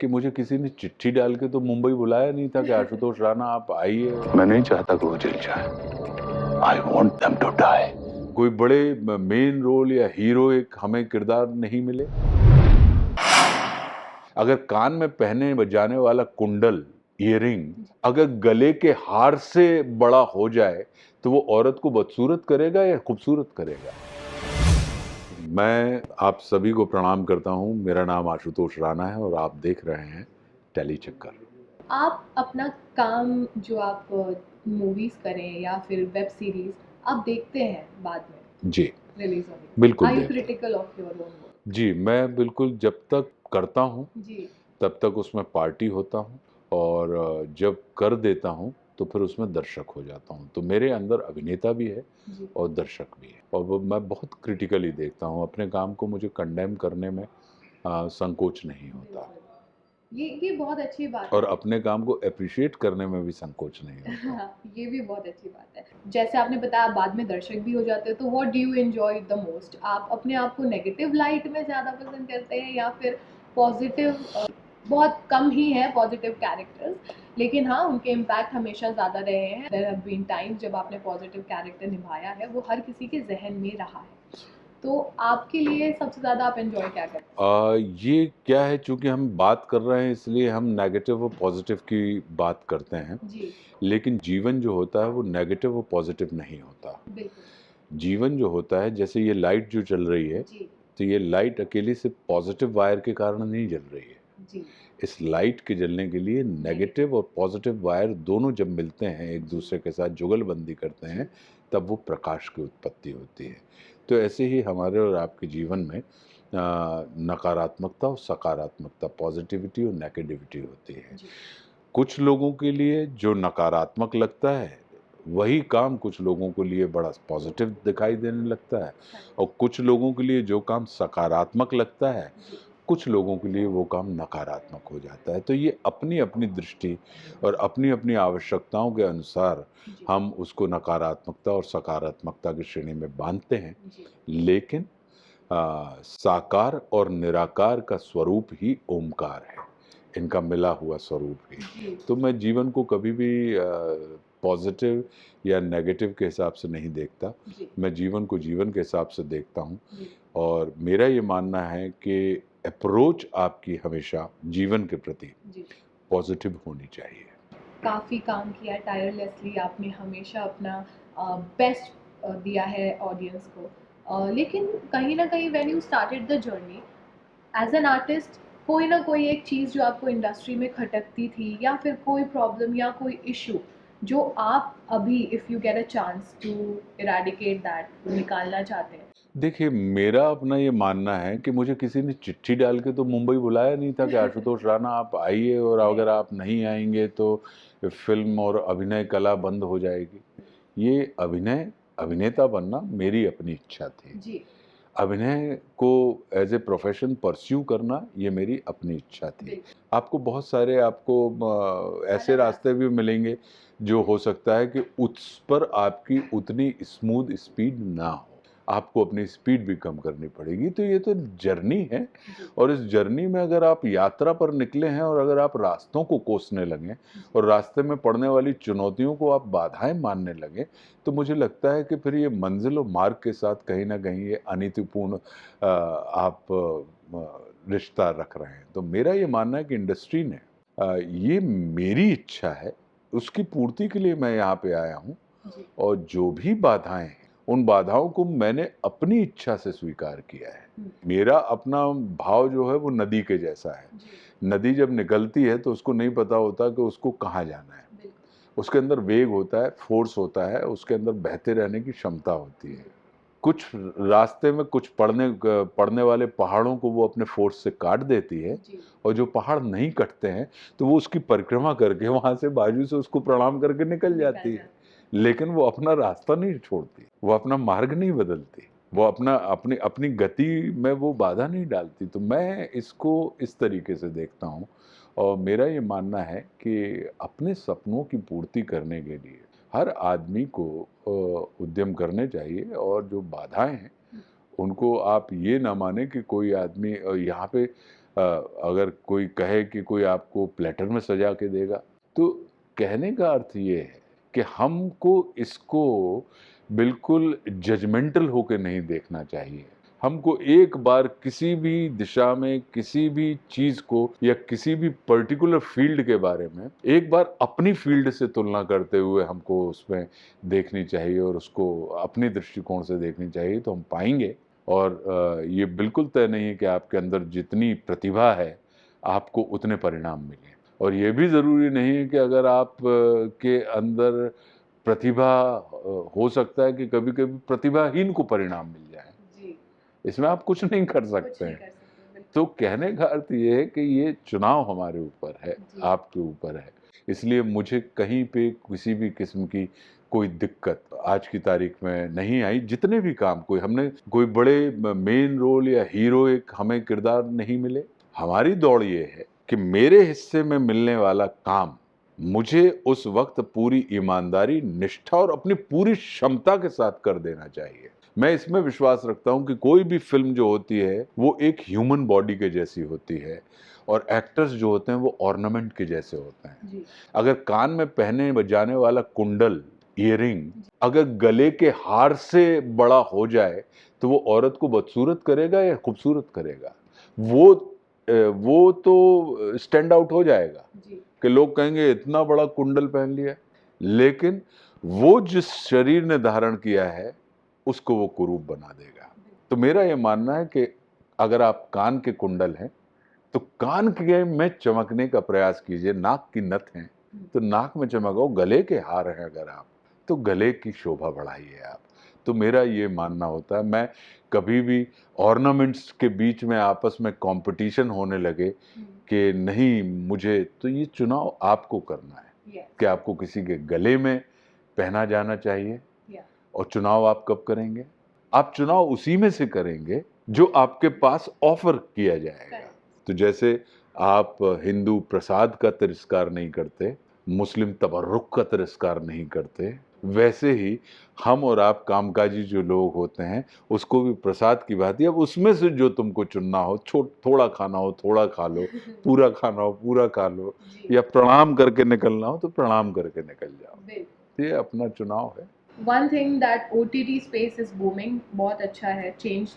कि मुझे किसी ने चिट्ठी डाल के तो मुंबई बुलाया नहीं था कि आशुतोष राणा आप आइए। मैं नहीं चाहता कि वो जेल जाए। I want them to die. कोई बड़े मेन रोल या हीरो एक हमें किरदार नहीं मिले। अगर कान में पहने जाने वाला कुंडल, ईयरिंग अगर गले के हार से बड़ा हो जाए तो वो औरत को बदसूरत करेगा या खूबसूरत करेगा। मैं आप सभी को प्रणाम करता हूं। मेरा नाम आशुतोष राणा है और आप देख रहे हैं टेली चक्कर। आप अपना काम जो आप मूवीज करें या फिर वेब सीरीज आप देखते हैं बाद में जी रिलीज होने के बिल्कुल आर यू देखता हूं। Critical of your own work? जी मैं बिल्कुल जब तक करता हूं जी तब तक उसमें पार्टी होता हूं और जब कर देता हूं तो फिर उसमें दर्शक हो जाता हूं। तो मेरे अंदर अभिनेता भी है जी और दर्शक भी है और वो मैं बहुत क्रिटिकली देखता हूं। अपने काम को मुझे कंडेम करने में संकोच नहीं होता ये बहुत अच्छी बात और है। अपने काम को अप्रिशिएट करने में भी संकोच नहीं होता। हाँ, ये भी बहुत अच्छी बात है। जैसे आपने बताया आप बाद में दर्शक भी हो जाते हैं, तो what do you enjoy the most? आप अपने आप को नेगेटिव लाइट में ज़्यादा पसंद करते हैं या फिर पॉजिटिव? बहुत कम ही है पॉजिटिव कैरेक्टर्स, लेकिन हाँ उनके इम्पैक्ट हमेशा ज़्यादा रहे हैं। देयर हैव बीन टाइम्स जब आपने पॉजिटिव कैरेक्टर निभाया है, वो हर किसी के जहन में रहा है। तो आपके लिए सबसे ज़्यादा आप एंजॉय क्या करते ये क्या है, चूंकि हम बात कर रहे हैं इसलिए हम नेगेटिव और पॉजिटिव की बात करते हैं। हैं? जी लेकिन जीवन जो होता है वो नेगेटिव और पॉजिटिव नहीं होता। बिल्कुल। जीवन जो होता है, जैसे ये लाइट जो चल रही है, जी तो ये लाइट अकेली सिर्फ पॉजिटिव वायर के कारण नहीं जल रही है। जी इस लाइट के जलने के लिए नेगेटिव और पॉजिटिव वायर दोनों जब मिलते हैं, एक दूसरे के साथ जुगलबंदी करते हैं, तब वो प्रकाश की उत्पत्ति होती है। तो ऐसे ही हमारे और आपके जीवन में नकारात्मकता और सकारात्मकता, पॉजिटिविटी और नेगेटिविटी होती है। जी कुछ लोगों के लिए जो नकारात्मक लगता है वही काम कुछ लोगों के लिए बड़ा पॉजिटिव दिखाई देने लगता है और कुछ लोगों के लिए जो काम सकारात्मक लगता है जी कुछ लोगों के लिए वो काम नकारात्मक हो जाता है। तो ये अपनी अपनी दृष्टि और अपनी अपनी आवश्यकताओं के अनुसार जी हम उसको नकारात्मकता और सकारात्मकता की श्रेणी में बांधते हैं। जी लेकिन साकार और निराकार का स्वरूप ही ओमकार है, इनका मिला हुआ स्वरूप ही। जी तो मैं जीवन को कभी भी पॉजिटिव या नेगेटिव के हिसाब से नहीं देखता। जी मैं जीवन को जीवन के हिसाब से देखता हूँ जी और मेरा ये मानना है कि अप्रोच आपकी हमेशा जीवन के प्रति जी पॉजिटिव होनी चाहिए। काफ़ी काम किया टायरलेसली आपने, हमेशा अपना बेस्ट दिया है ऑडियंस को। लेकिन कहीं ना कहीं when you started the journey as an artist, कोई ना कोई एक चीज़ जो आपको इंडस्ट्री में खटकती थी या फिर कोई प्रॉब्लम या कोई इशू जो आप अभी if you get a chance to eradicate that, निकालना चाहते हैं? देखिए, मेरा अपना ये मानना है कि मुझे किसी ने चिट्ठी डाल के तो मुंबई बुलाया नहीं था कि आशुतोष राणा आप आइए और अगर आप नहीं आएंगे तो फिल्म और अभिनय कला बंद हो जाएगी। ये अभिनेता बनना मेरी अपनी इच्छा थी। जी अभिनय को एज ए प्रोफेशन परस्यू करना ये मेरी अपनी इच्छा थी। बिल्कुल। आपको बहुत सारे ऐसे अलग रास्ते भी मिलेंगे जो हो सकता है कि उस पर आपकी उतनी स्मूथ स्पीड ना हो, आपको अपनी स्पीड भी कम करनी पड़ेगी। तो ये तो जर्नी है जी और इस जर्नी में अगर आप यात्रा पर निकले हैं और अगर आप रास्तों को कोसने लगें और रास्ते में पड़ने वाली चुनौतियों को आप बाधाएं मानने लगें, तो मुझे लगता है कि फिर ये मंजिल और मार्ग के साथ कहीं ना कहीं ये अनीतिपूर्ण आप रिश्ता रख रहे हैं। तो मेरा ये मानना है कि इंडस्ट्री ने ये मेरी इच्छा है, उसकी पूर्ति के लिए मैं यहाँ पे आया हूँ जी और जो भी बाधाएं हैं उन बाधाओं को मैंने अपनी इच्छा से स्वीकार किया है। मेरा अपना भाव जो है वो नदी के जैसा है। जी नदी जब निकलती है तो उसको नहीं पता होता कि उसको कहाँ जाना है। बिल्कुल। उसके अंदर वेग होता है, फोर्स होता है, उसके अंदर बहते रहने की क्षमता होती है। कुछ रास्ते में कुछ पड़ने वाले पहाड़ों को वो अपने फोर्स से काट देती है जी और जो पहाड़ नहीं कटते हैं तो वो उसकी परिक्रमा करके वहां से बाजू से उसको प्रणाम करके निकल जाती है। लेकिन वो अपना रास्ता नहीं छोड़ती, वो अपना मार्ग नहीं बदलती, वो अपना अपनी अपनी गति में वो बाधा नहीं डालती। तो मैं इसको इस तरीके से देखता हूँ और मेरा ये मानना है कि अपने सपनों की पूर्ति करने के लिए हर आदमी को उद्यम करने चाहिए और जो बाधाएं हैं उनको आप ये ना माने कि कोई आदमी यहाँ पे अगर कोई कहे कि कोई आपको प्लेटर में सजा के देगा, तो कहने का अर्थ ये है कि हमको इसको बिल्कुल जजमेंटल होकर नहीं देखना चाहिए। हमको एक बार किसी भी दिशा में किसी भी चीज़ को या किसी भी पर्टिकुलर फील्ड के बारे में एक बार अपनी फील्ड से तुलना करते हुए हमको उसमें देखनी चाहिए और उसको अपने दृष्टिकोण से देखनी चाहिए, तो हम पाएंगे। और ये बिल्कुल तय नहीं है कि आपके अंदर जितनी प्रतिभा है आपको उतने परिणाम मिले, और ये भी ज़रूरी नहीं है कि अगर आप के अंदर प्रतिभा हो सकता है कि कभी कभी प्रतिभाहीन को परिणाम मिल जाए, जी, इसमें आप कुछ नहीं कर कुछ सकते नहीं हैं। कर सकते, बिल्कुल। तो कहने का अर्थ ये है कि ये चुनाव हमारे ऊपर है, जी। आपके ऊपर है। इसलिए मुझे कहीं पे किसी भी किस्म की कोई दिक्कत आज की तारीख में नहीं आई। जितने भी काम कोई बड़े मेन रोल या हीरोइक हमें किरदार नहीं मिले। हमारी दौड़ ये है कि मेरे हिस्से में मिलने वाला काम मुझे उस वक्त पूरी ईमानदारी, निष्ठा और अपनी पूरी क्षमता के साथ कर देना चाहिए। मैं इसमें विश्वास रखता हूं कि कोई भी फिल्म जो होती है वो एक ह्यूमन बॉडी के जैसी होती है, और एक्टर्स जो होते हैं वो ऑर्नामेंट के जैसे होते हैं। जी, अगर कान में पहने जाने वाला कुंडल, ईयरिंग, अगर गले के हार से बड़ा हो जाए तो वो औरत को बदसूरत करेगा या खूबसूरत करेगा? वो तो स्टैंड आउट हो जाएगा जी, कि लोग कहेंगे इतना बड़ा कुंडल पहन लिया। लेकिन वो जिस शरीर ने धारण किया है उसको वो कुरूप बना देगा। तो मेरा ये मानना है कि अगर आप कान के कुंडल हैं तो कान के में चमकने का प्रयास कीजिए। नाक की नथ हैं तो नाक में चमकाओ, गले के हार हैं अगर आप तो गले की शोभा बढ़ाइए आप। तो मेरा ये मानना होता है, मैं कभी भी ऑर्नामेंट्स के बीच में आपस में कंपटीशन होने लगे कि नहीं मुझे, तो ये चुनाव आपको करना है यस, कि आपको किसी के गले में पहना जाना चाहिए। या, और चुनाव आप कब करेंगे? आप चुनाव उसी में से करेंगे जो आपके पास ऑफर किया जाएगा। करेक्ट, तो जैसे आप हिंदू प्रसाद का तिरस्कार नहीं करते, मुस्लिम तबर्रुक का तिरस्कार नहीं करते, वैसे ही हम और आप कामकाजी जो लोग होते हैं उसको भी प्रसाद की भांति अब उसमें से जो तुमको चुनना हो, थोड़ा खाना हो थोड़ा खा लो, पूरा खाना हो पूरा खा लो, जी, या प्रणाम करके निकलना हो तो प्रणाम करके निकल जाओ। बिल्कुल। ये अपना चुनाव है। One thing that OTT space is booming, बहुत अच्छा है, चेंज।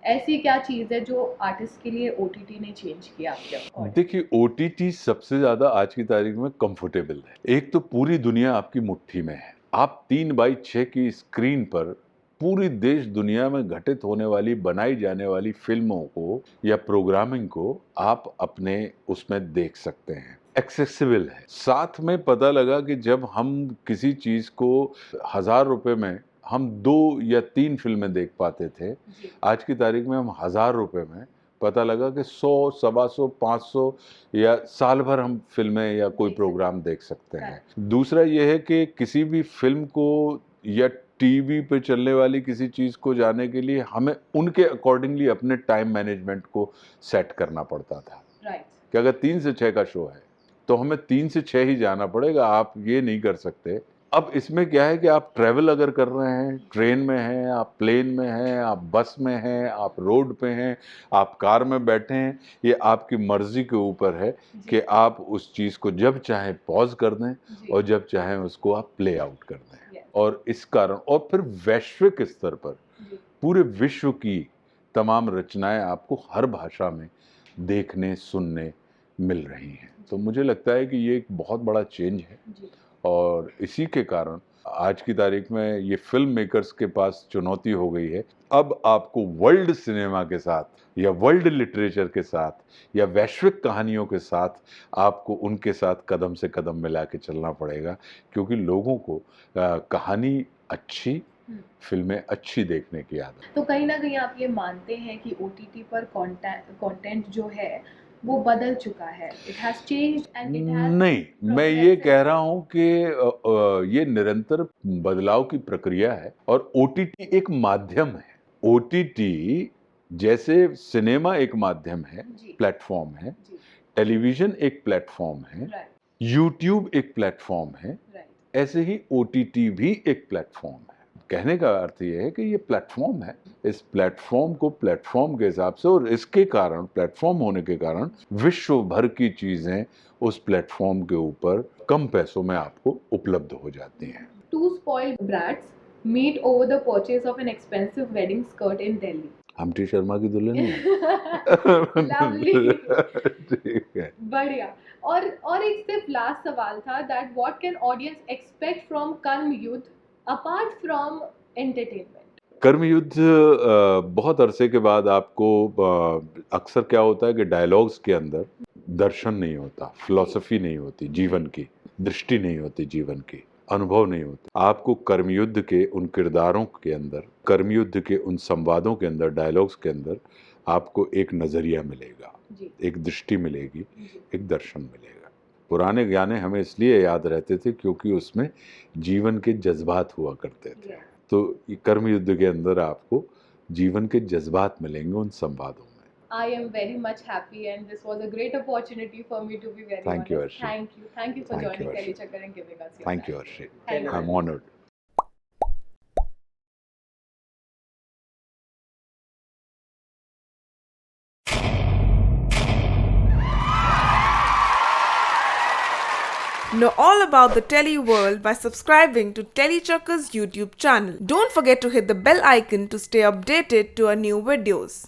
ऐसी क्या चीज़ है जो आर्टिस्ट के लिए OTT ने चेंज किया आपके अकॉर्डिंग? देखिए, ओटीटी सबसे ज्यादा आज की तारीख में कंफर्टेबल है। एक तो पूरी दुनिया आपकी मुट्ठी में है। आप 3x6 की स्क्रीन पर पूरी देश दुनिया में घटित होने वाली, बनाई जाने वाली फिल्मों को या प्रोग्रामिंग को आप अपने उसमें देख सकते हैं। एक्सेसिबल है। साथ में पता लगा कि जब हम किसी चीज को 1000 रुपए में हम 2 या 3 फिल्में देख पाते थे, जी, आज की तारीख में हम 1000 रुपए में पता लगा कि 100, 125, 500 या साल भर हम फिल्में या कोई देख प्रोग्राम देख सकते हैं। दूसरा ये है कि किसी भी फिल्म को या टीवी पे चलने वाली किसी चीज़ को जाने के लिए हमें उनके अकॉर्डिंगली अपने टाइम मैनेजमेंट को सेट करना पड़ता था राइट, कि अगर 3 से 6 का शो है तो हमें 3 से 6 ही जाना पड़ेगा, आप ये नहीं कर सकते। अब इसमें क्या है कि आप ट्रैवल अगर कर रहे हैं, ट्रेन में हैं, आप प्लेन में हैं, आप बस में हैं, आप रोड पे हैं, आप कार में बैठे हैं, ये आपकी मर्जी के ऊपर है कि आप उस चीज़ को जब चाहें पॉज कर दें जी, और जब चाहें उसको आप प्ले आउट कर दें। Yes. और इस कारण, और फिर वैश्विक स्तर पर जी, पूरे विश्व की तमाम रचनाएं आपको हर भाषा में देखने सुनने मिल रही हैं। तो मुझे लगता है कि ये एक बहुत बड़ा चेंज है, जी, और इसी के कारण आज की तारीख में ये फिल्म मेकर्स के पास चुनौती हो गई है। अब आपको वर्ल्ड सिनेमा के साथ या वर्ल्ड लिटरेचर के साथ या वैश्विक कहानियों के साथ आपको उनके साथ कदम से कदम मिला के चलना पड़ेगा, क्योंकि लोगों को कहानी अच्छी, फिल्में अच्छी देखने की आदत है। तो कहीं ना कहीं आप ये मानते हैं कि OTT पर कंटेंट जो है वो बदल चुका है, it has changed and it has नहीं, मैं ये कह रहा हूं कि ये निरंतर बदलाव की प्रक्रिया है, और ओटीटी एक माध्यम है। ओटीटी जैसे सिनेमा एक माध्यम है, जी, प्लेटफॉर्म है, जी, टेलीविजन एक प्लेटफॉर्म है, राइट, यूट्यूब एक प्लेटफॉर्म है, राइट, ऐसे ही ओटीटी भी एक प्लेटफॉर्म है। कहने का अर्थ ये है कि ये प्लेटफॉर्म है, इस प्लेटफॉर्म को प्लेटफॉर्म के हिसाब से, और इसके कारण, प्लेटफॉर्म होने के कारण विश्व भर की चीजें उस प्लेटफॉर्म के ऊपर कम पैसों में आपको उपलब्ध हो जाती हैं। Two spoiled brats meet over the purchase of an expensive wedding skirt in Delhi. हमटी Sharma की दुल्हन है। Lovely. ठीक है। बढ़िया। और एक सिर्फ लास्ट सवाल था, that what can audience expect from कर्म युद्ध apart from entertainment? कर्म युद्ध बहुत अरसे के बाद आपको अक्सर क्या होता है कि डायलॉग्स के अंदर दर्शन नहीं होता, फिलॉसफी नहीं होती जीवन की, दृष्टि नहीं होती जीवन की, अनुभव नहीं होता। आपको कर्मयुद्ध के उन किरदारों के अंदर, कर्मयुद्ध के उन संवादों के अंदर, डायलॉग्स के अंदर आपको एक नजरिया मिलेगा, जी एक दृष्टि मिलेगी, जी एक दर्शन मिलेगा। पुराने गाने हमें इसलिए याद रहते थे क्योंकि उसमें जीवन के जज्बात हुआ करते थे। Yeah. तो ये कर्मयुद्ध के अंदर आपको जीवन के जज्बात मिलेंगे उन संवादों में। I am very much happy, and this was a great opportunity for me, to be very Thank you, honest. Arshi. Thank you for Thank you, joining Arshi. Kelly Chakkar and giving us your Thank time. you, Arshi. Thank you. I'm honored. Know all about the Telly world by subscribing to Telly Chakkar's YouTube channel. Don't forget to hit the bell icon to stay updated to our new videos.